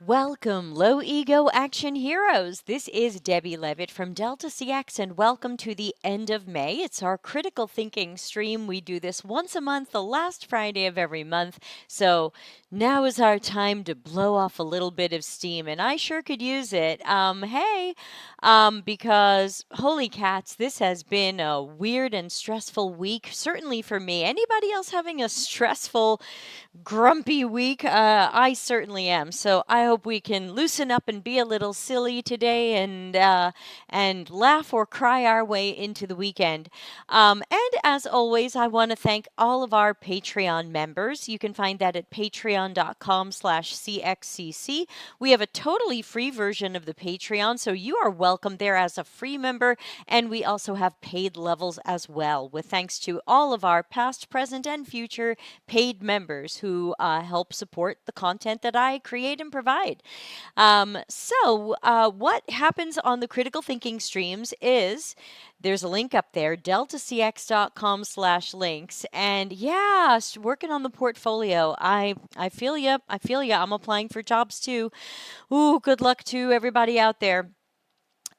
Welcome, low ego action heroes. This is Debbie Levitt from Delta CX, and welcome to the end of May. It's our critical thinking stream. We do this once a month, the last Friday of every month. So now is our time to blow off a little bit of steam, and I sure could use it. Because holy cats, this has been a weird and stressful week, certainly for me. Anybody else having a stressful, grumpy week? I certainly am. So I hope we can loosen up and be a little silly today and laugh or cry our way into the weekend. And as always, I want to thank all of our Patreon members. You can find that at patreon.com/CXCC. We have a totally free version of the Patreon, so you are welcome there as a free member. And we also have paid levels as well, with thanks to all of our past, present, and future paid members who help support the content that I create and provide. What happens on the critical thinking streams is there's a link up there, deltacx.com/links. And yeah, working on the portfolio. I feel you. I feel you. I'm applying for jobs too. Ooh, good luck to everybody out there.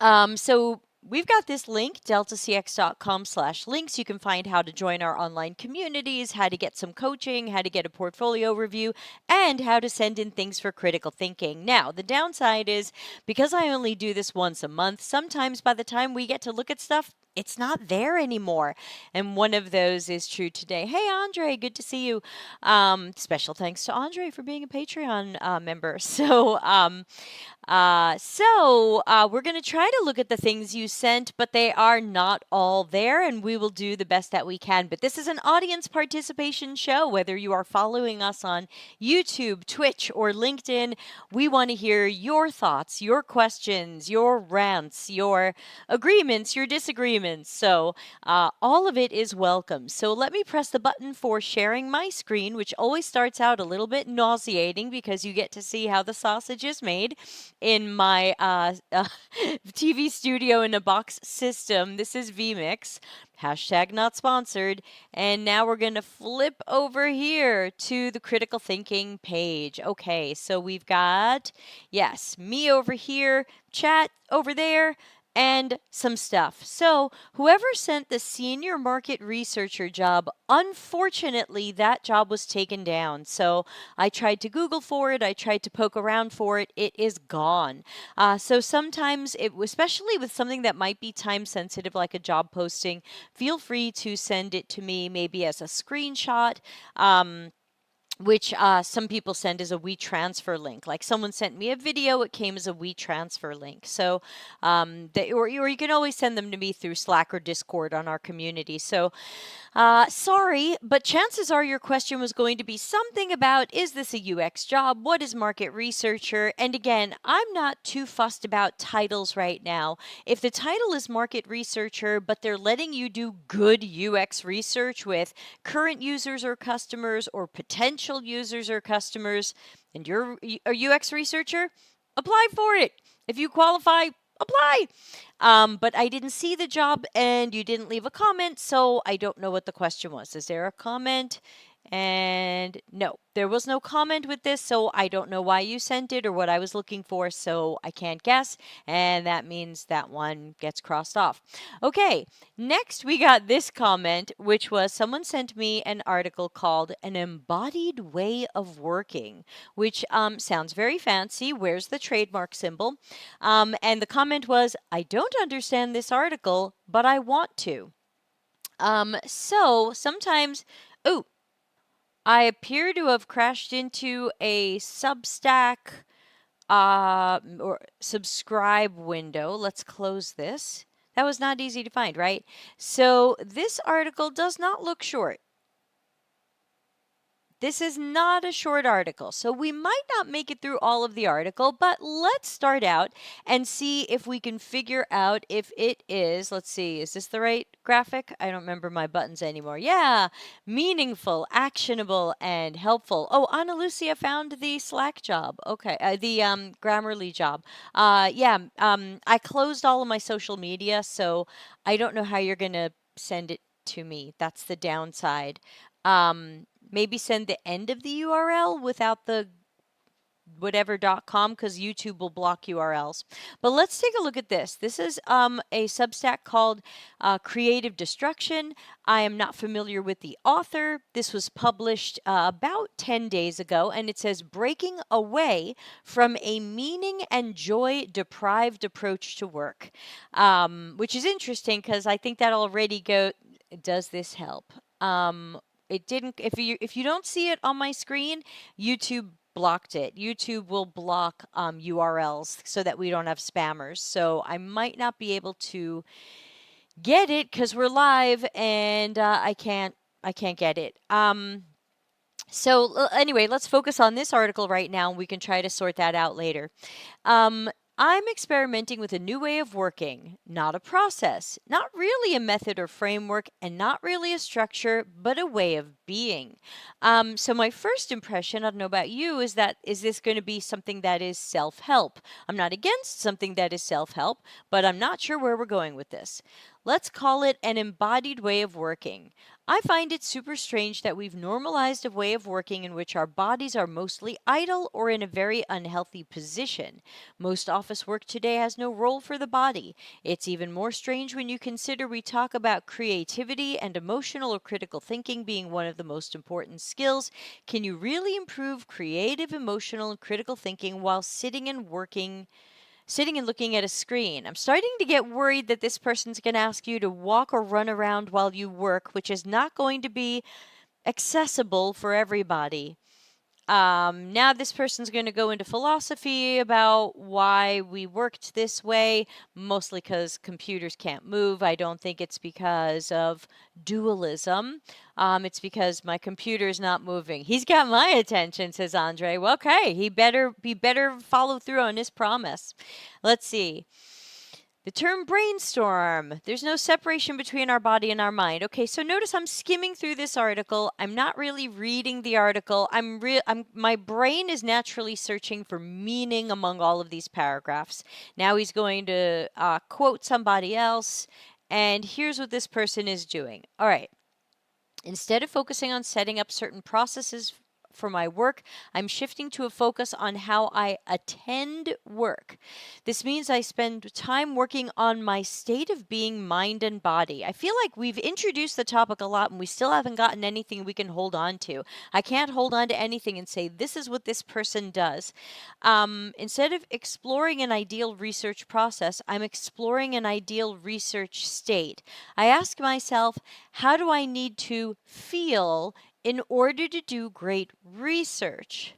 So we've got this link, deltacx.com/links. You can find how to join our online communities, how to get some coaching, how to get a portfolio review, and how to send in things for critical thinking. Now, the downside is because I only do this once a month, sometimes by the time we get to look at stuff, it's not there anymore. And one of those is true today. Hey, Andre, good to see you. Special thanks to Andre for being a Patreon member. We're going to try to look at the things you sent, but they are not all there, and we will do the best that we can. But this is an audience participation show. Whether you are following us on YouTube, Twitch, or LinkedIn, we want to hear your thoughts, your questions, your rants, your agreements, your disagreements. All of it is welcome. So let me press the button for sharing my screen, which always starts out a little bit nauseating because you get to see how the sausage is made in my TV studio in a box system. This is vMix, hashtag not sponsored. And now we're going to flip over here to the critical thinking page. Okay, so we've got, yes, me over here, chat over there, and some stuff. So, whoever sent the senior market researcher job, unfortunately, that job was taken down. So, I tried to Google for it, I tried to poke around for it, it is gone. So, sometimes, especially with something that might be time sensitive, like a job posting, feel free to send it to me maybe as a screenshot. Which some people send as a WeTransfer link. Like someone sent me a video, it came as a WeTransfer link. So, or you can always send them to me through Slack or Discord on our community. So, sorry, but chances are your question was going to be something about, is this a UX job? What is market researcher? And again, I'm not too fussed about titles right now. If the title is market researcher, but they're letting you do good UX research with current users or customers or potential users or customers, and you're a UX researcher, apply for it. If you qualify, apply. But I didn't see the job and you didn't leave a comment, so I don't know what the question was. Is there a comment? And no, there was no comment with this, so I don't know why you sent it or what I was looking for, so I can't guess. And that means that one gets crossed off. Okay, next we got this comment, which was someone sent me an article called An Embodied Way of Working, which sounds very fancy. Where's the trademark symbol? And the comment was, I don't understand this article, but I want to. So sometimes, oh, I appear to have crashed into a Substack or subscribe window. Let's close this. That was not easy to find, right? So this article does not look short. This is not a short article, so we might not make it through all of the article, but let's start out and see if we can figure out if it is, let's see, is this the right graphic? I don't remember my buttons anymore. Yeah, meaningful, actionable, and helpful. Oh, Ana Lucia found the Slack job. Okay, the Grammarly job. I closed all of my social media, so I don't know how you're going to send it to me. That's the downside. Maybe send the end of the URL without whatever.com because YouTube will block URLs. But let's take a look at this. This is a Substack called Creative Destruction. I am not familiar with the author. This was published about 10 days ago, and it says breaking away from a meaning and joy deprived approach to work, which is interesting because I think that already does this help? It didn't. If you don't see it on my screen, YouTube blocked it. YouTube will block URLs so that we don't have spammers. So I might not be able to get it because we're live and I can't get it. So anyway, let's focus on this article right now. We can try to sort that out later. I'm experimenting with a new way of working, not a process, not really a method or framework, and not really a structure, but a way of being. So my first impression, I don't know about you, is this going to be something that is self-help? I'm not against something that is self-help, but I'm not sure where we're going with this. Let's call it an embodied way of working. I find it super strange that we've normalized a way of working in which our bodies are mostly idle or in a very unhealthy position. Most office work today has no role for the body. It's even more strange when you consider we talk about creativity and emotional or critical thinking being one of the most important skills. Can you really improve creative, emotional, and critical thinking while sitting and looking at a screen? I'm starting to get worried that this person's going to ask you to walk or run around while you work, which is not going to be accessible for everybody. Now this person's going to go into philosophy about why we worked this way, mostly because computers can't move. I don't think it's because of dualism. It's because my computer's not moving. He's got my attention, says Andre. Well, okay, he better follow through on his promise. Let's see. The term brainstorm. There's no separation between our body and our mind. Okay, so notice I'm skimming through this article. I'm not really reading the article. My brain is naturally searching for meaning among all of these paragraphs. Now he's going to quote somebody else, and here's what this person is doing. All right. Instead of focusing on setting up certain processes for my work, I'm shifting to a focus on how I attend work. This means I spend time working on my state of being, mind, and body. I feel like we've introduced the topic a lot and we still haven't gotten anything we can hold on to. I can't hold on to anything and say, this is what this person does. Instead of exploring an ideal research process, I'm exploring an ideal research state. I ask myself, how do I need to feel in order to do great research?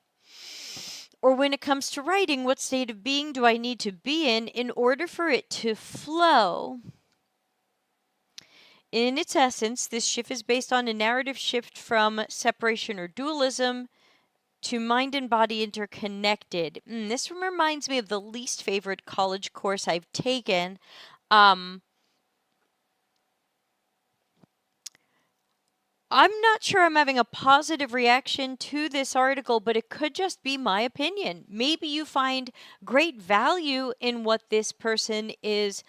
Or when it comes to writing, what state of being do I need to be in order for it to flow? In its essence, this shift is based on a narrative shift from separation or dualism to mind and body interconnected. This reminds me of the least favorite college course I've taken. I'm not sure I'm having a positive reaction to this article, but it could just be my opinion. Maybe you find great value in what this person is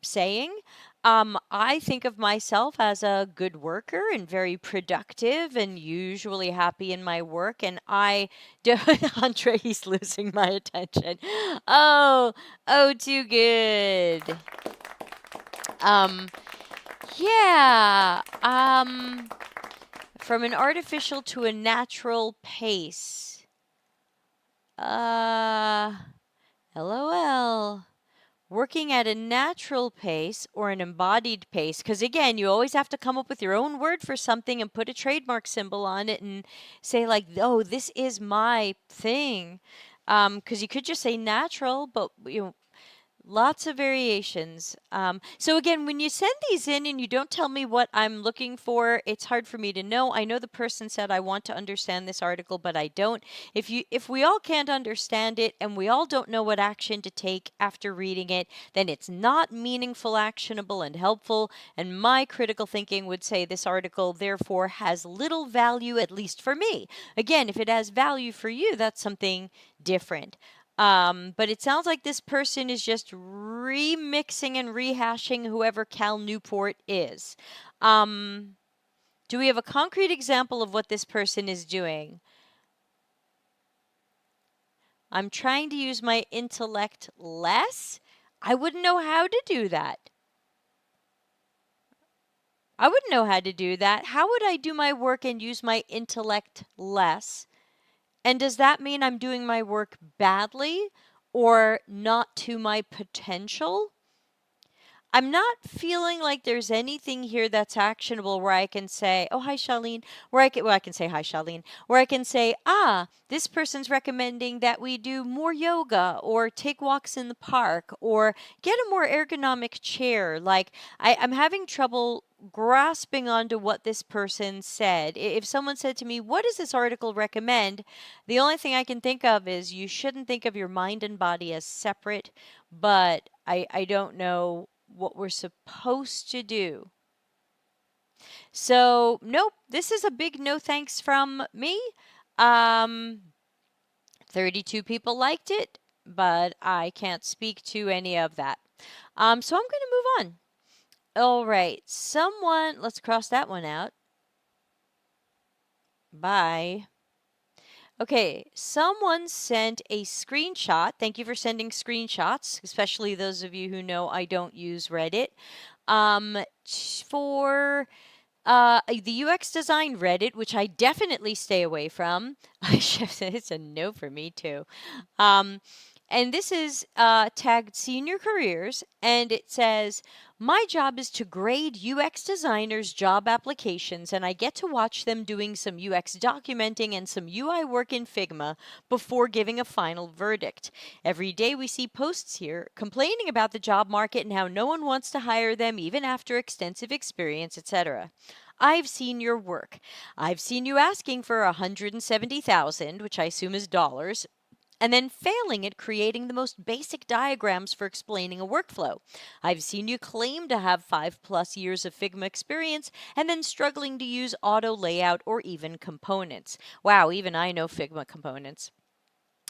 saying. I think of myself as a good worker and very productive and usually happy in my work. And I do. Andre, he's losing my attention. Oh, too good. Yeah. From an artificial to a natural pace. LOL. Working at a natural pace or an embodied pace, because again, you always have to come up with your own word for something and put a trademark symbol on it and say like, oh, this is my thing. Because you could just say natural, but lots of variations. So again, when you send these in and you don't tell me what I'm looking for, it's hard for me to know. I know the person said I want to understand this article, but I don't. If we all can't understand it and we all don't know what action to take after reading it, then it's not meaningful, actionable, and helpful. And my critical thinking would say this article therefore has little value, at least for me. Again, if it has value for you, that's something different. But it sounds like this person is just remixing and rehashing whoever Cal Newport is. Do we have a concrete example of what this person is doing? I'm trying to use my intellect less. I wouldn't know how to do that. I wouldn't know how to do that. How would I do my work and use my intellect less? And does that mean I'm doing my work badly or not to my potential? I'm not feeling like there's anything here that's actionable where I can say, "Oh, hi, Charlene," I can say, "Hi, Charlene," where I can say, "Ah, this person's recommending that we do more yoga or take walks in the park or get a more ergonomic chair." Like, I'm having trouble grasping onto what this person said. If someone said to me, "What does this article recommend?" The only thing I can think of is you shouldn't think of your mind and body as separate, but I don't know what we're supposed to do. So, nope, this is a big no thanks from me. Um, 32 people liked it, but I can't speak to any of that. So I'm going to move on. All right, let's cross that one out. Bye. Okay, someone sent a screenshot. Thank you for sending screenshots, especially those of you who know I don't use Reddit. For the UX design Reddit, which I definitely stay away from. It's a no for me too. Um, and this is tagged senior careers, and it says, "My job is to grade UX designers' job applications, and I get to watch them doing some UX documenting and some UI work in Figma before giving a final verdict. Every day we see posts here complaining about the job market and how no one wants to hire them even after extensive experience, etc. I've seen your work. I've seen you asking for 170,000, which I assume is dollars, and then failing at creating the most basic diagrams for explaining a workflow. I've seen you claim to have 5+ years of Figma experience and then struggling to use auto layout or even components. Wow, even I know Figma components.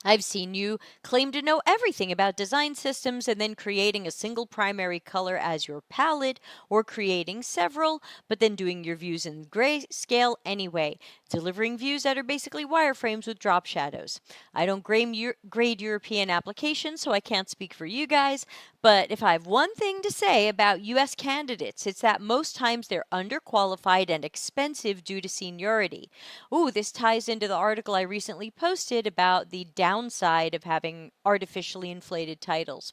I've seen you claim to know everything about design systems and then creating a single primary color as your palette or creating several, but then doing your views in grayscale anyway, delivering views that are basically wireframes with drop shadows. I don't grade European applications, so I can't speak for you guys, but if I have one thing to say about US candidates, it's that most times they're underqualified and expensive due to seniority. Ooh, this ties into the article I recently posted about the downside of having artificially inflated titles.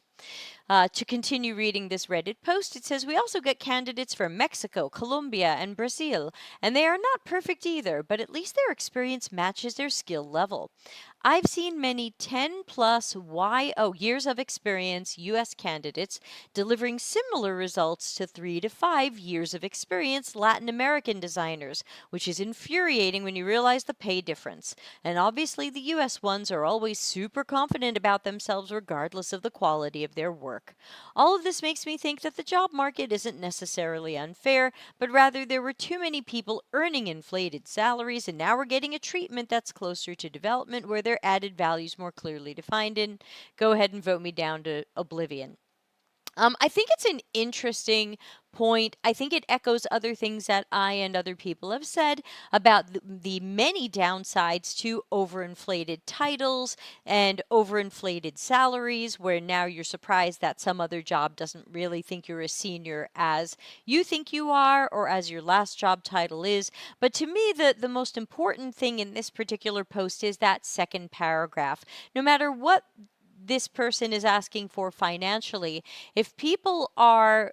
To continue reading this Reddit post, it says, "We also get candidates from Mexico, Colombia, and Brazil, and they are not perfect either, but at least their experience matches their skill level. I've seen many 10 plus years of experience US candidates delivering similar results to 3 to 5 years of experience Latin American designers, which is infuriating when you realize the pay difference. And obviously, the US ones are always super confident about themselves regardless of the quality of their work. All of this makes me think that the job market isn't necessarily unfair, but rather there were too many people earning inflated salaries, and now we're getting a treatment that's closer to development where their added values more clearly defined. And go ahead and vote me down to oblivion." I think it's an interesting point. I think it echoes other things that I and other people have said about the many downsides to overinflated titles and overinflated salaries, where now you're surprised that some other job doesn't really think you're a senior as you think you are or as your last job title is. But to me, the most important thing in this particular post is that second paragraph. No matter what this person is asking for financially, if people are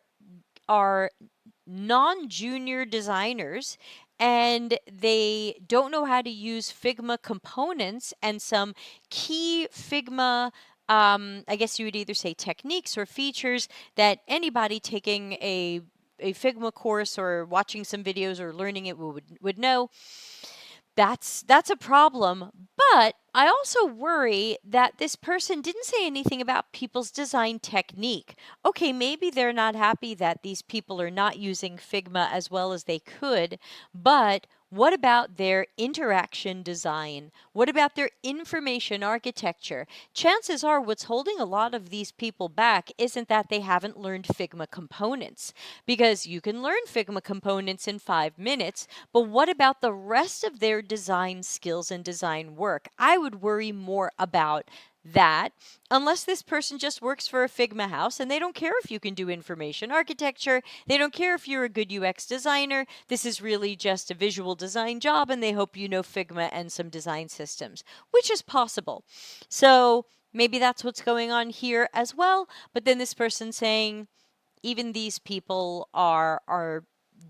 non-junior designers and they don't know how to use Figma components and some key Figma, I guess you would either say techniques or features that anybody taking a Figma course or watching some videos or learning it would know, that's a problem. But I also worry that this person didn't say anything about people's design technique. Okay, maybe they're not happy that these people are not using Figma as well as they could, but what about their interaction design? What about their information architecture? Chances are what's holding a lot of these people back isn't that they haven't learned Figma components, because you can learn Figma components in 5 minutes, but what about the rest of their design skills and design work? I would worry more about that unless this person just works for a Figma house and they don't care if you can do information architecture, they don't care if you're a good UX designer, this is really just a visual design job and they hope you know Figma and some design systems, which is possible. So maybe that's what's going on here as well. But then this person saying, even these people are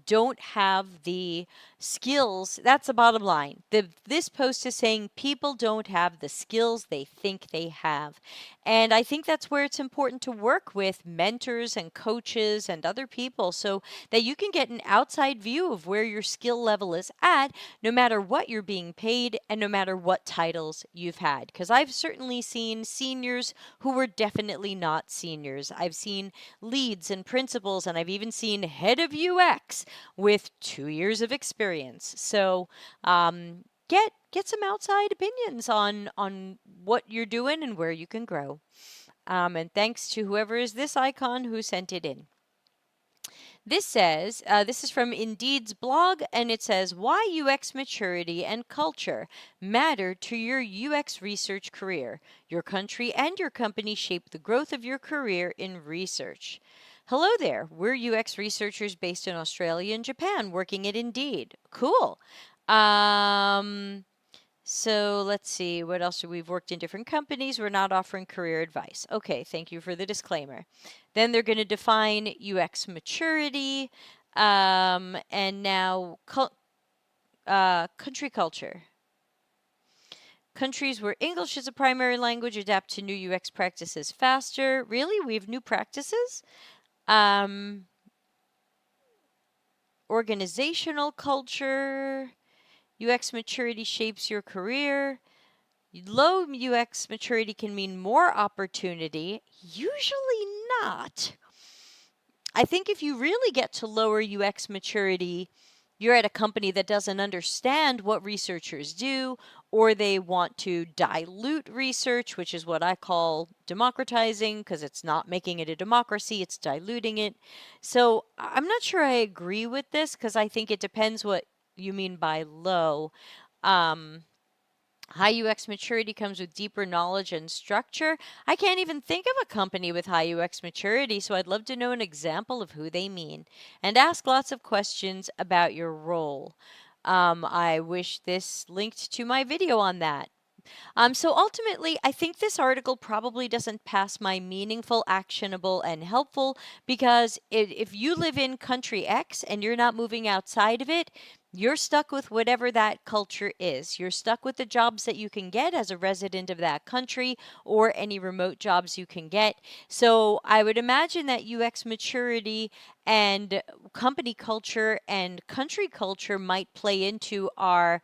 don't have the skills. That's the bottom line. This post is saying people don't have the skills they think they have. And I think that's where it's important to work with mentors and coaches and other people so that you can get an outside view of where your skill level is at, no matter what you're being paid and no matter what titles you've had. Because I've certainly seen seniors who were definitely not seniors. I've seen leads and principals, and I've even seen head of UX with 2 years of experience. So get some outside opinions on what you're doing and where you can grow. And thanks to whoever is this icon who sent it in. This says, this is from Indeed's blog, and it says, why UX maturity and culture matter to your UX research career. Your country and your company shape the growth of your career in research. Hello there. We're UX researchers based in Australia and Japan working at Indeed. Cool. So let's see, what else? We've worked in different companies. We're not offering career advice. Okay, thank you for the disclaimer. Then they're going to define UX maturity, and now country culture. Countries where English is a primary language adapt to new UX practices faster. Really? We have new practices? Organizational culture. UX maturity shapes your career. Low UX maturity can mean more opportunity. Usually not. I think if you really get to lower UX maturity, you're at a company that doesn't understand what researchers do, or they want to dilute research, which is what I call democratizing, because it's not making it a democracy, it's diluting it. So I'm not sure I agree with this, because I think it depends what you mean by low. High UX maturity comes with deeper knowledge and structure. I can't even think of a company with high UX maturity, so I'd love to know an example of who they mean. And ask lots of questions about your role. I wish this linked to my video on that. So ultimately, I think this article probably doesn't pass my meaningful, actionable, and helpful because if you live in country X and you're not moving outside of it, you're stuck with whatever that culture is. You're stuck with the jobs that you can get as a resident of that country or any remote jobs you can get. So I would imagine that UX maturity and company culture and country culture might play into our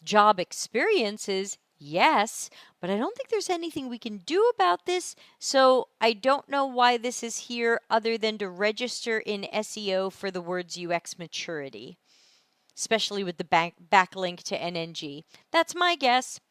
job experiences. Yes, but I don't think there's anything we can do about this. So I don't know why this is here other than to register in SEO for the words UX maturity, especially with the backlink to NNG. That's my guess.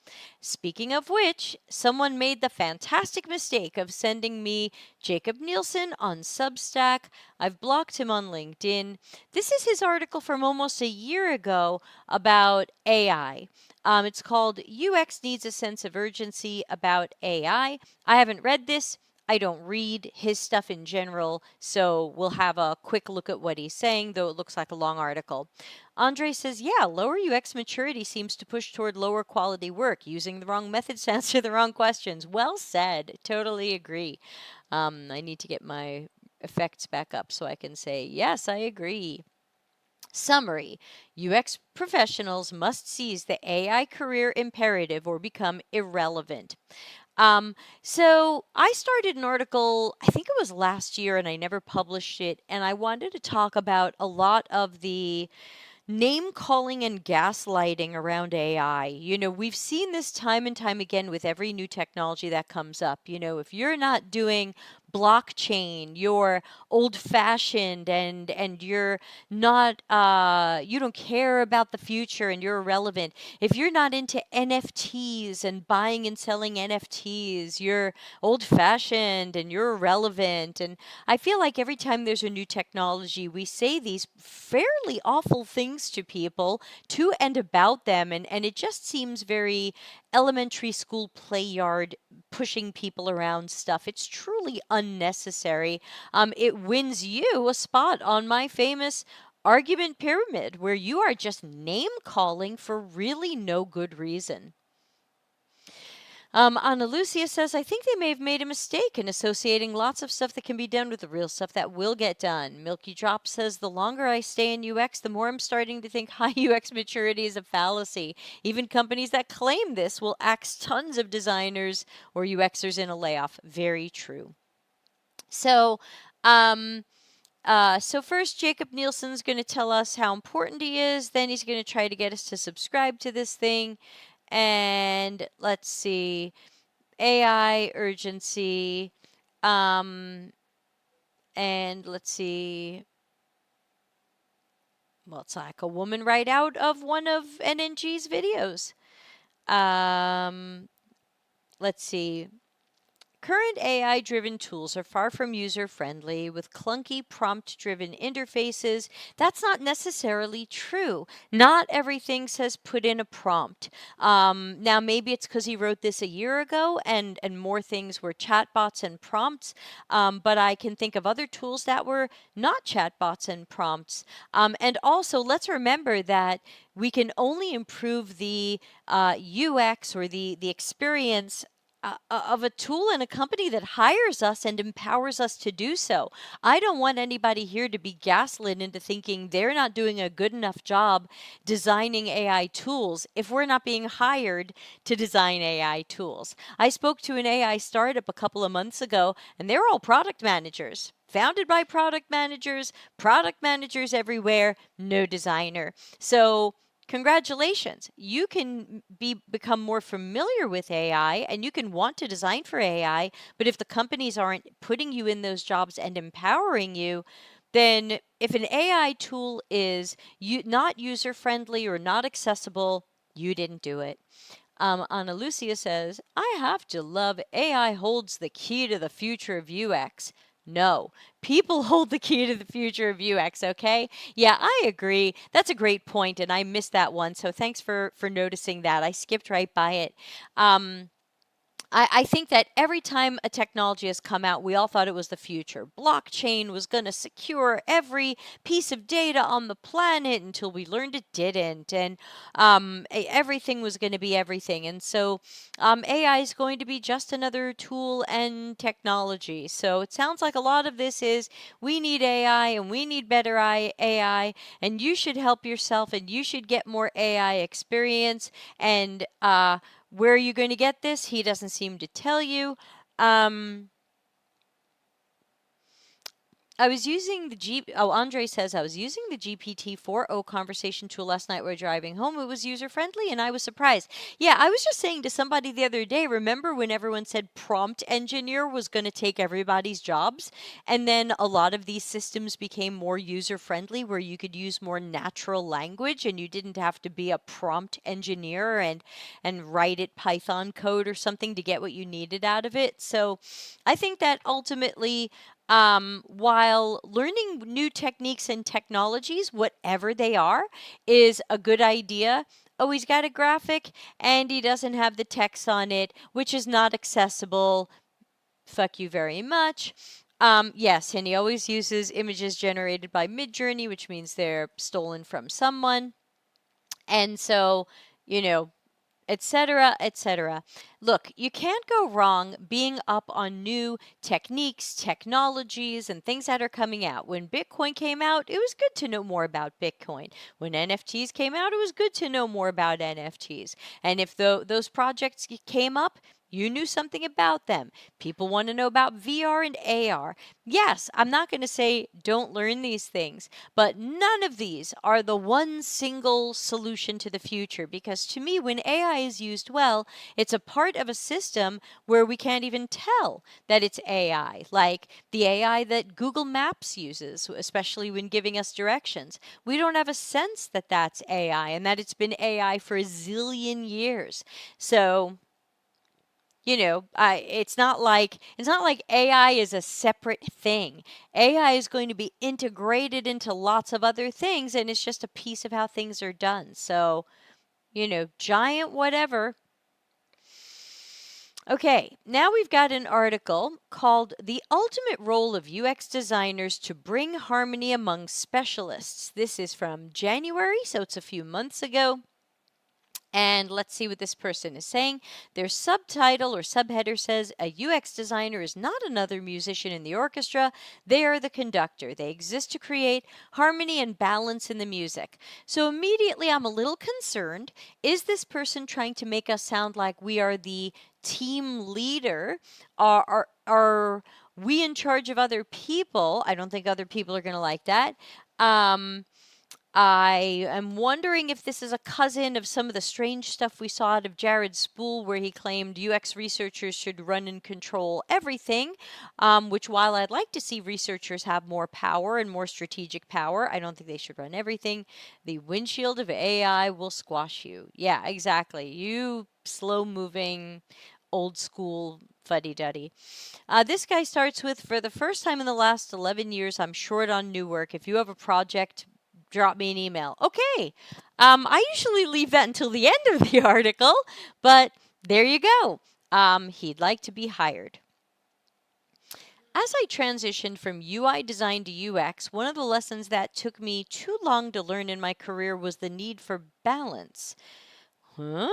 Speaking of which, someone made the fantastic mistake of sending me Jacob Nielsen on Substack. I've blocked him on LinkedIn. This is his article from almost a year ago about AI. It's called UX Needs a Sense of Urgency About AI. I haven't read this. I don't read his stuff in general, so we'll have a quick look at what he's saying, though it looks like a long article. Andre says, yeah, lower UX maturity seems to push toward lower quality work, using the wrong methods to answer the wrong questions. Well said. Totally agree. I need to get my effects back up so I can say, yes, I agree. Summary: UX professionals must seize the AI career imperative or become irrelevant. So I started an article, I think it was last year, and I never published it. And I wanted to talk about a lot of the name calling and gaslighting around AI. We've seen this time and time again with every new technology that comes up. If you're not doing blockchain, you're old fashioned and you're not you don't care about the future and you're irrelevant. If you're not into NFTs and buying and selling NFTs, you're old fashioned and you're irrelevant. And I feel like every time there's a new technology, we say these fairly awful things to people to and about them, and it just seems very elementary school play yard pushing people around stuff. It's truly unnecessary. It wins you a spot on my famous argument pyramid where you are just name calling for really no good reason. Ana Lucia says, I think they may have made a mistake in associating lots of stuff that can be done with the real stuff that will get done. Milky Drop says, the longer I stay in UX, the more I'm starting to think high UX maturity is a fallacy. Even companies that claim this will axe tons of designers or UXers in a layoff. Very true. So, so first, Jacob Nielsen's going to tell us how important he is. Then he's going to try to get us to subscribe to this thing. And let's see, AI urgency. And let's see. Well, it's like a woman right out of one of NNG's videos. Let's see. Current AI-driven tools are far from user-friendly with clunky prompt-driven interfaces. That's not necessarily true. Not everything says put in a prompt. Now, maybe it's because he wrote this a year ago and more things were chatbots and prompts, but I can think of other tools that were not chatbots and prompts. And also, let's remember that we can only improve the UX or the experience of a tool in a company that hires us and empowers us to do so. I don't want anybody here to be gaslit into thinking they're not doing a good enough job designing AI tools if we're not being hired to design AI tools. I spoke to an AI startup a couple of months ago, and they're all product managers. Founded by product managers everywhere, no designer. So congratulations. You can become more familiar with AI and you can want to design for AI, but if the companies aren't putting you in those jobs and empowering you, then if an AI tool is not user-friendly or not accessible, you didn't do it. Ana Lucia says, I have to love AI holds the key to the future of UX. No, people hold the key to the future of UX, okay? Yeah, I agree. That's a great point, and I missed that one. So thanks for noticing that. I skipped right by it. I think that every time a technology has come out, we all thought it was the future. Blockchain was going to secure every piece of data on the planet until we learned it didn't. And everything was going to be everything. And so AI is going to be just another tool and technology. So it sounds like a lot of this is we need AI and we need better AI, and you should help yourself and you should get more AI experience. And where are you going to get this? He doesn't seem to tell you. I was using the Andre says, I was using the GPT-4o conversation tool last night while driving home. It was user-friendly, and I was surprised. Yeah, I was just saying to somebody the other day, remember when everyone said prompt engineer was going to take everybody's jobs? And then a lot of these systems became more user-friendly, where you could use more natural language, and you didn't have to be a prompt engineer and write it Python code or something to get what you needed out of it. So I think that ultimately, while learning new techniques and technologies, whatever they are, is a good idea. Oh, he's got a graphic and he doesn't have the text on it, which is not accessible. Fuck you very much. Yes, and he always uses images generated by Midjourney, which means they're stolen from someone. And so, you know, etc., etc. Look, you can't go wrong being up on new techniques, technologies, and things that are coming out. When Bitcoin came out, it was good to know more about Bitcoin. When NFTs came out, it was good to know more about NFTs. And if those projects came up, you knew something about them. People want to know about VR and AR. Yes, I'm not going to say don't learn these things, but none of these are the one single solution to the future, because to me, when AI is used well, it's a part of a system where we can't even tell that it's AI, like the AI that Google Maps uses, especially when giving us directions. We don't have a sense that that's AI and that it's been AI for a zillion years. So, it's not like AI is a separate thing. AI is going to be integrated into lots of other things, and it's just a piece of how things are done. So, giant whatever. Okay, now we've got an article called The Ultimate Role of UX Designers to Bring Harmony Among Specialists. This is from January, so it's a few months ago. And let's see what this person is saying. Their subtitle or subheader says, a UX designer is not another musician in the orchestra. They are the conductor. They exist to create harmony and balance in the music. So immediately I'm a little concerned. Is this person trying to make us sound like we are the team leader? Are we in charge of other people? I don't think other people are going to like that. I am wondering if this is a cousin of some of the strange stuff we saw out of Jared Spool, where he claimed UX researchers should run and control everything, which, while I'd like to see researchers have more power and more strategic power, I don't think they should run everything. The windshield of AI will squash you. Yeah, exactly. You slow-moving, old-school fuddy-duddy. This guy starts with, for the first time in the last 11 years, I'm short on new work. If you have a project, drop me an email. Okay. I usually leave that until the end of the article, but there you go. He'd like to be hired. As I transitioned from UI design to UX, one of the lessons that took me too long to learn in my career was the need for balance. Huh?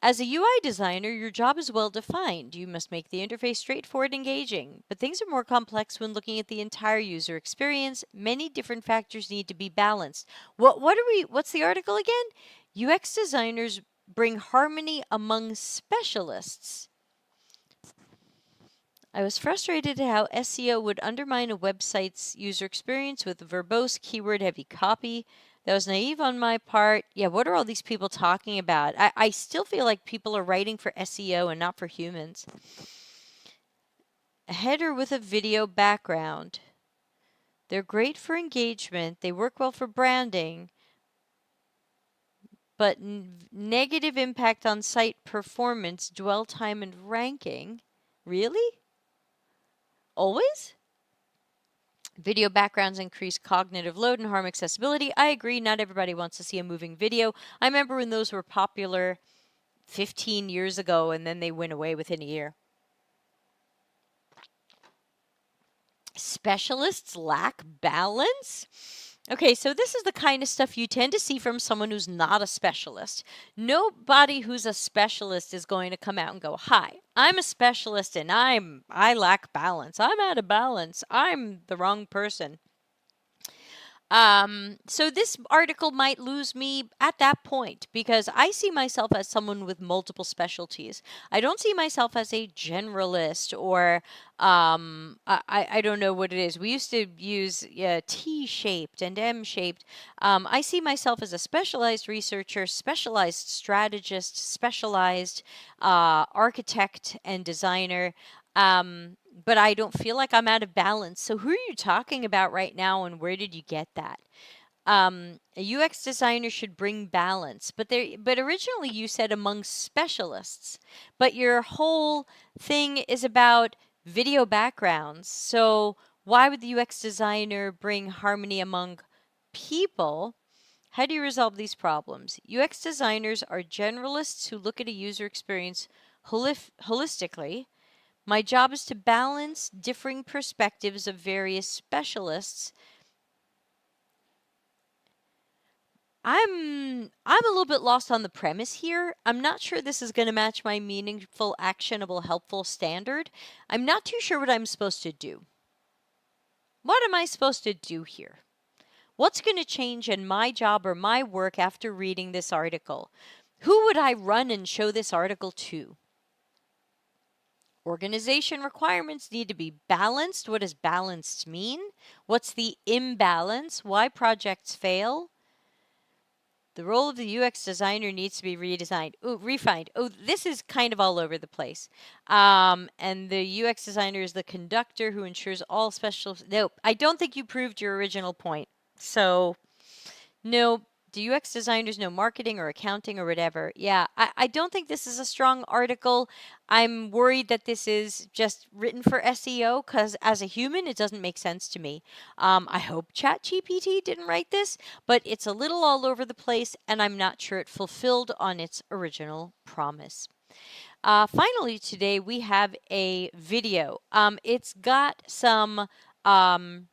As a UI designer, your job is well defined. You must make the interface straightforward and engaging. But things are more complex when looking at the entire user experience. Many different factors need to be balanced. What's the article again? UX designers bring harmony among specialists. I was frustrated at how SEO would undermine a website's user experience with verbose, keyword-heavy copy. That was naive on my part. Yeah, what are all these people talking about? I still feel like people are writing for SEO and not for humans. A header with a video background. They're great for engagement. They work well for branding. But negative impact on site performance, dwell time, and ranking. Really? Always? Video backgrounds increase cognitive load and harm accessibility. I agree, not everybody wants to see a moving video. I remember when those were popular 15 years ago and then they went away within a year. Specialists lack balance? Okay, so this is the kind of stuff you tend to see from someone who's not a specialist. Nobody who's a specialist is going to come out and go, "Hi, I'm a specialist and I lack balance. I'm out of balance. I'm the wrong person." So this article might lose me at that point because I see myself as someone with multiple specialties. I don't see myself as a generalist or I don't know what it is. We used to use T-shaped and M-shaped. I see myself as a specialized researcher, specialized strategist, specialized architect and designer. But I don't feel like I'm out of balance. So who are you talking about right now and where did you get that? A UX designer should bring balance, but originally you said among specialists, but your whole thing is about video backgrounds. So why would the UX designer bring harmony among people? How do you resolve these problems? UX designers are generalists who look at a user experience holistically. My job is to balance differing perspectives of various specialists. I'm a little bit lost on the premise here. I'm not sure this is going to match my meaningful, actionable, helpful standard. I'm not too sure what I'm supposed to do. What am I supposed to do here? What's going to change in my job or my work after reading this article? Who would I run and show this article to? Organization requirements need to be balanced. What does balanced mean? What's the imbalance? Why projects fail? The role of the UX designer needs to be refined. Oh, this is kind of all over the place. And the UX designer is the conductor who ensures all special... Nope, I don't think you proved your original point. So, no. Do UX designers know marketing or accounting or whatever? Yeah, I don't think this is a strong article. I'm worried that this is just written for SEO because as a human, it doesn't make sense to me. I hope ChatGPT didn't write this, but it's a little all over the place and I'm not sure it fulfilled on its original promise. Finally, today we have a video. It's got some um,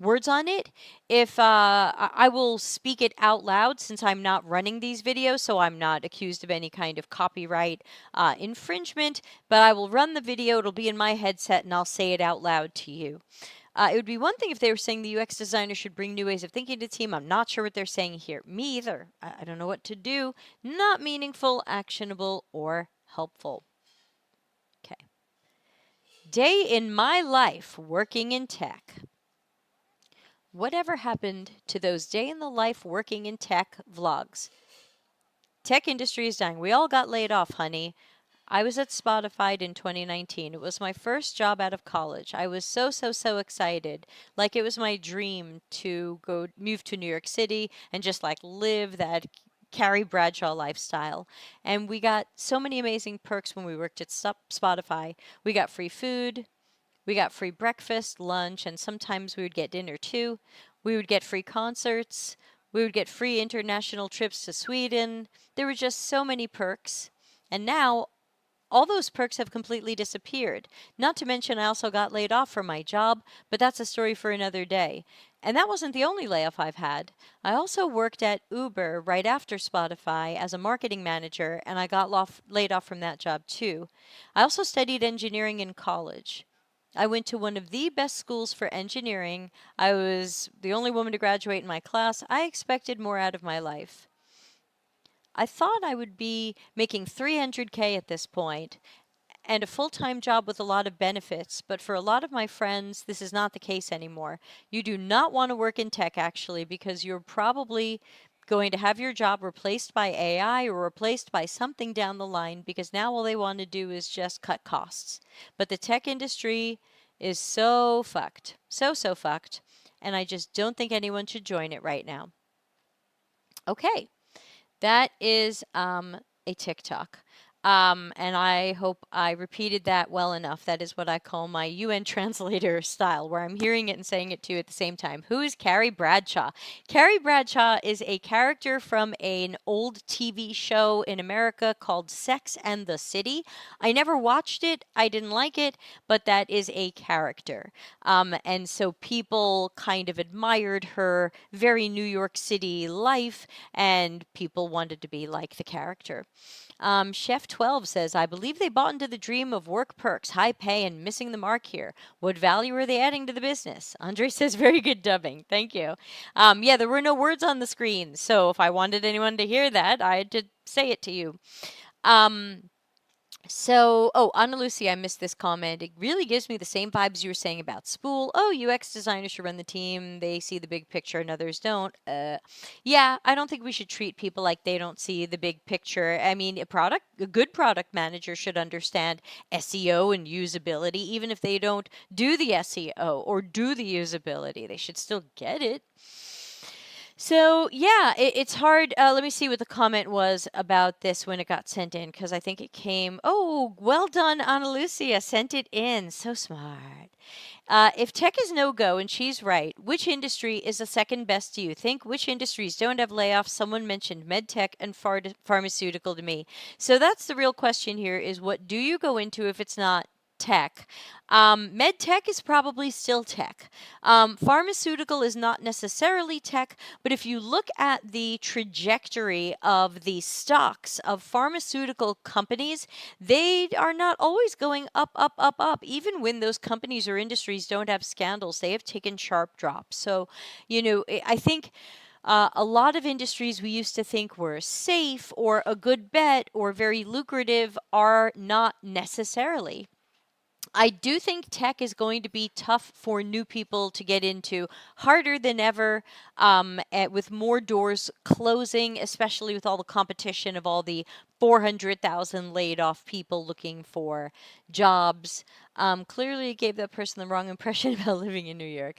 words on it. If I will speak it out loud since I'm not running these videos, so I'm not accused of any kind of copyright infringement, but I will run the video. It'll be in my headset and I'll say it out loud to you. It would be one thing if they were saying the UX designer should bring new ways of thinking to the team. I'm not sure what they're saying here. Me either. I don't know what to do. Not meaningful, actionable, or helpful. Okay. Day in my life working in tech. Whatever happened to those day in the life working in tech vlogs? Tech industry is dying. We all got laid off, honey. I was at Spotify in 2019. It was my first job out of college. I was so excited. Like it was my dream to move to New York City and just like live that Carrie Bradshaw lifestyle. And we got so many amazing perks when we worked at Spotify. We got free food, we got free breakfast, lunch, and sometimes we would get dinner too. We would get free concerts. We would get free international trips to Sweden. There were just so many perks. And now all those perks have completely disappeared. Not to mention, I also got laid off from my job, but that's a story for another day. And that wasn't the only layoff I've had. I also worked at Uber right after Spotify as a marketing manager, and I got laid off from that job too. I also studied engineering in college. I went to one of the best schools for engineering. I was the only woman to graduate in my class. I expected more out of my life. I thought I would be making 300K at this point and a full-time job with a lot of benefits, but for a lot of my friends, this is not the case anymore. You do not want to work in tech, actually, because you're probably going to have your job replaced by AI or replaced by something down the line, because now all they want to do is just cut costs. But the tech industry is so fucked. So fucked. And I just don't think anyone should join it right now. Okay. That is a TikTok. And I hope I repeated that well enough. That is what I call my UN translator style, where I'm hearing it and saying it too at the same time. Who is Carrie Bradshaw? Carrie Bradshaw is a character from an old TV show in America called Sex and the City. I never watched it. I didn't like it, but that is a character. And so people kind of admired her very New York City life, and people wanted to be like the character. Chef 12 says, I believe they bought into the dream of work perks, high pay, and missing the mark here. What value are they adding to the business? Andre says, very good dubbing. Thank you. Yeah, there were no words on the screen. So if I wanted anyone to hear that, I had to say it to you. Ana Lucy, I missed this comment. It really gives me the same vibes you were saying about Spool. Oh, UX designers should run the team. They see the big picture and others don't. Yeah, I don't think we should treat people like they don't see the big picture. I mean, a good product manager should understand SEO and usability, even if they don't do the SEO or do the usability. They should still get it. So yeah, it's hard. Let me see what the comment was about this when it got sent in, because I think it came. Oh, well done, Ana Lucia. Sent it in. So smart. If tech is no go, and she's right, which industry is the second best do you think? Which industries don't have layoffs? Someone mentioned med tech and pharmaceutical to me. So that's the real question here: is what do you go into if it's not tech? Med tech is probably still tech. Pharmaceutical is not necessarily tech, but if you look at the trajectory of the stocks of pharmaceutical companies, they are not always going up. Even when those companies or industries don't have scandals, they have taken sharp drops. So, I think. A lot of industries we used to think were safe or a good bet or very lucrative are not necessarily. I do think tech is going to be tough for new people to get into, harder than ever, with more doors closing, especially with all the competition of all the 400,000 laid off people looking for jobs. Clearly gave that person the wrong impression about living in New York.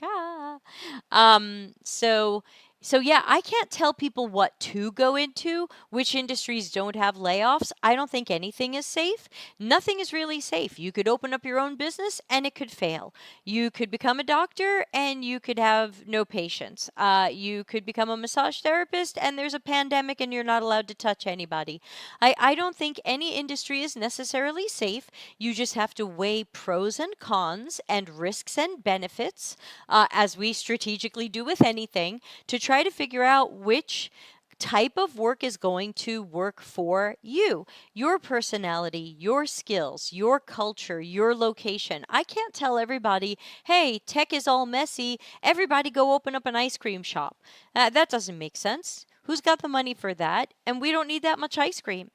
So So yeah, I can't tell people what to go into, which industries don't have layoffs. I don't think anything is safe. Nothing is really safe. You could open up your own business and it could fail. You could become a doctor and you could have no patients. You could become a massage therapist and there's a pandemic and you're not allowed to touch anybody. I don't think any industry is necessarily safe. You just have to weigh pros and cons and risks and benefits, as we strategically do with anything, to try to figure out which type of work is going to work for you, your personality, your skills, your culture, your location. I can't tell everybody, hey, tech is all messy. Everybody go open up an ice cream shop. That doesn't make sense. Who's got the money for that? And we don't need that much ice cream.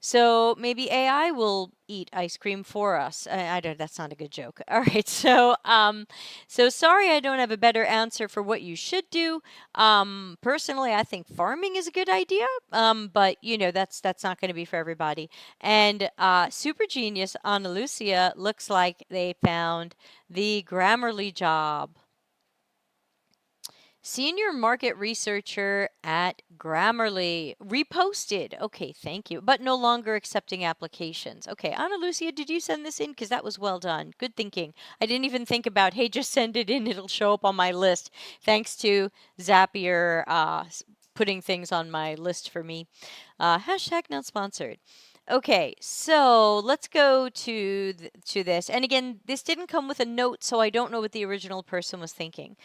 So maybe AI will eat ice cream for us. I don't. That's not a good joke. All right. So sorry, I don't have a better answer for what you should do. Personally, I think farming is a good idea. But that's not going to be for everybody. And super genius Ana Lucia looks like they found the Grammarly job. Senior market researcher at Grammarly reposted. Okay, thank you. But no longer accepting applications. Okay, Ana Lucia, did you send this in? Because that was well done. Good thinking. I didn't even think about, hey, just send it in. It'll show up on my list. Thanks to Zapier putting things on my list for me. Hashtag not sponsored. Okay, so let's go to this. And again, this didn't come with a note, so I don't know what the original person was thinking.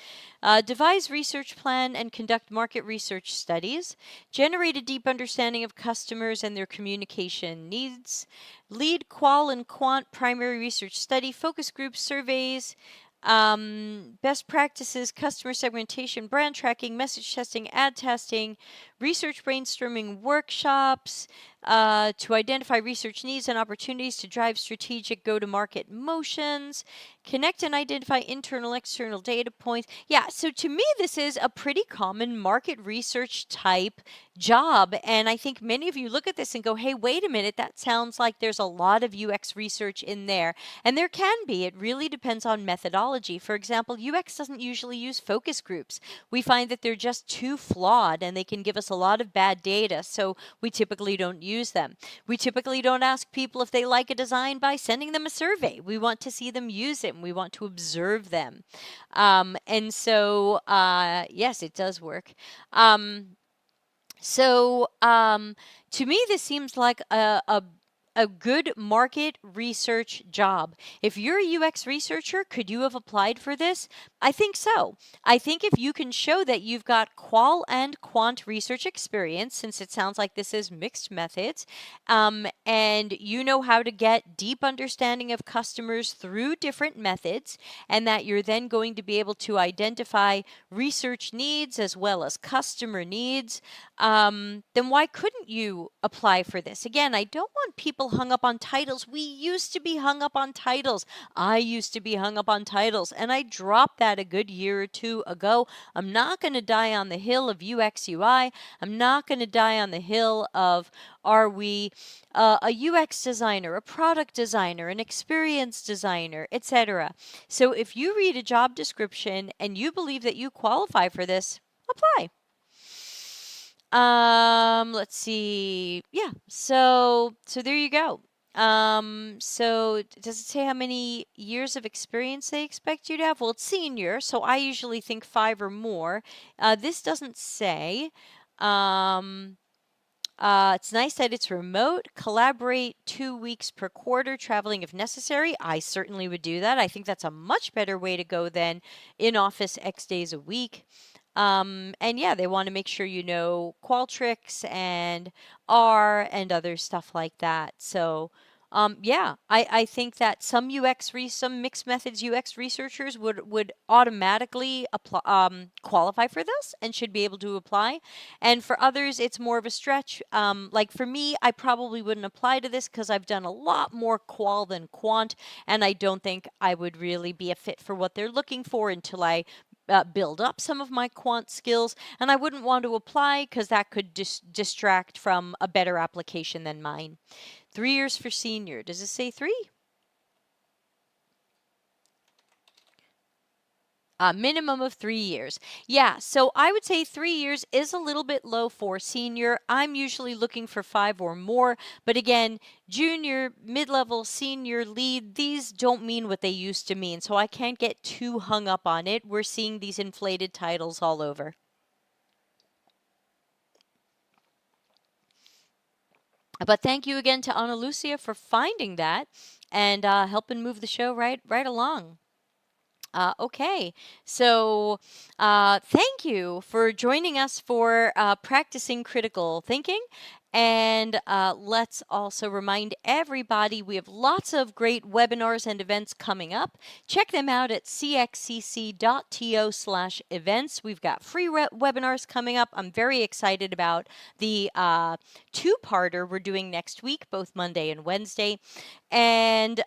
Devise research plan and conduct market research studies. Generate a deep understanding of customers and their communication needs. Lead qual and quant primary research study, focus groups, surveys. Best practices, customer segmentation, brand tracking, message testing, ad testing, research brainstorming workshops, to identify research needs and opportunities to drive strategic go-to-market motions, connect and identify internal, external data points. Yeah, so to me, this is a pretty common market research type job. And I think many of you look at this and go, hey, wait a minute, that sounds like there's a lot of UX research in there. And there can be. It really depends on methodology. For example, UX doesn't usually use focus groups. We find that they're just too flawed and they can give us a lot of bad data. So we typically don't use them. We typically don't ask people if they like a design by sending them a survey. We want to see them use it and we want to observe them. And so, yes, it does work. To me, this seems like a good market research job. If you're a UX researcher, could you have applied for this? I think so. I think if you can show that you've got qual and quant research experience, since it sounds like this is mixed methods, and you know how to get deep understanding of customers through different methods, and that you're then going to be able to identify research needs as well as customer needs, then why couldn't you apply for this? Again, I don't want people hung up on titles. We used to be hung up on titles. I used to be hung up on titles, and I dropped that a good year or two ago. I'm not going to die on the hill of UX UI. I'm not going to die on the hill of, are we a UX designer, a product designer, an experience designer, etc. So if you read a job description and you believe that you qualify for this, apply. Let's see. Yeah. So there you go. So does it say how many years of experience they expect you to have? Well, it's senior, so I usually think 5 or more. This doesn't say. It's nice that it's remote. Collaborate 2 weeks per quarter, traveling if necessary. I certainly would do that. I think that's a much better way to go than in office X days a week. And yeah, they want to make sure you know Qualtrics and R and other stuff like that. So, yeah, I think that some mixed methods UX researchers would automatically apply, qualify for this and should be able to apply. And for others, it's more of a stretch. Like for me, I probably wouldn't apply to this because I've done a lot more qual than quant, and I don't think I would really be a fit for what they're looking for until I build up some of my quant skills, and I wouldn't want to apply because that could distract from a better application than mine. 3 years for senior. Does it say 3? A minimum of 3 years. Yeah, so I would say 3 years is a little bit low for senior. I'm usually looking for 5 or more. But again, junior, mid level, senior, lead, these don't mean what they used to mean. So I can't get too hung up on it. We're seeing these inflated titles all over. But thank you again to Ana Lucia for finding that and helping move the show right along. Okay, so thank you for joining us for practicing critical thinking. And let's also remind everybody we have lots of great webinars and events coming up. Check them out at cxcc.to/events. We've got free webinars coming up. I'm very excited about the two-parter we're doing next week, both Monday and Wednesday. And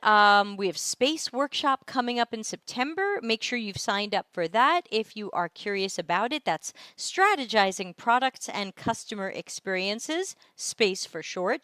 we have Space Workshop coming up in September. Make sure you've signed up for that if you are curious about it. That's strategizing products and customer experiences, SPACE for short.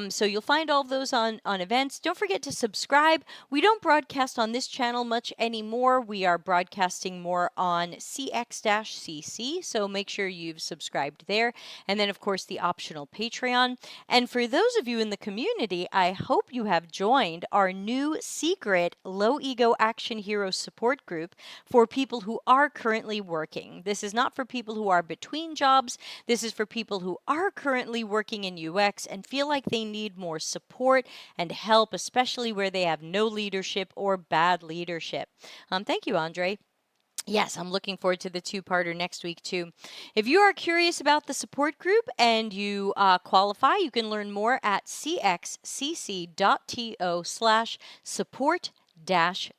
So you'll find all of those on events. Don't forget to subscribe. We don't broadcast on this channel much anymore. We are broadcasting more on CX-CC, so make sure you've subscribed there. And then, of course, the optional Patreon. And for those of you in the community, I hope you have joined our new secret Low Ego Action Hero support group for people who are currently working. This is not for people who are between jobs. This is for people who are currently working in UX and feel like they need more support and help, especially where they have no leadership or bad leadership. Thank you, Andre. Yes, I'm looking forward to the two-parter next week, too. If you are curious about the support group and you qualify, you can learn more at cxcc.to/support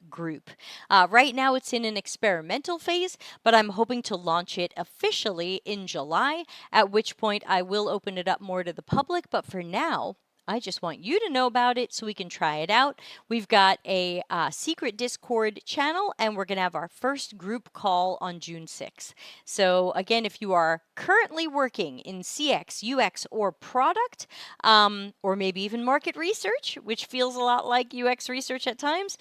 group. Right now it's in an experimental phase, but I'm hoping to launch it officially in July, at which point I will open it up more to the public. But for now, I just want you to know about it so we can try it out. We've got a secret Discord channel, and we're going to have our first group call on June 6th. So again, if you are currently working in CX, UX, or product, or maybe even market research, which feels a lot like UX research at times,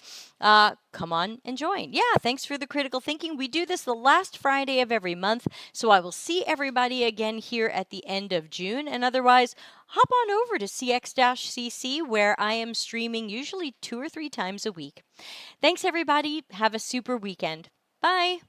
come on and join. Yeah, thanks for the critical thinking. We do this the last Friday of every month, so I will see everybody again here at the end of June, and otherwise, hop on over to CX-CC, where I am streaming usually 2 or 3 times a week. Thanks, everybody. Have a super weekend. Bye.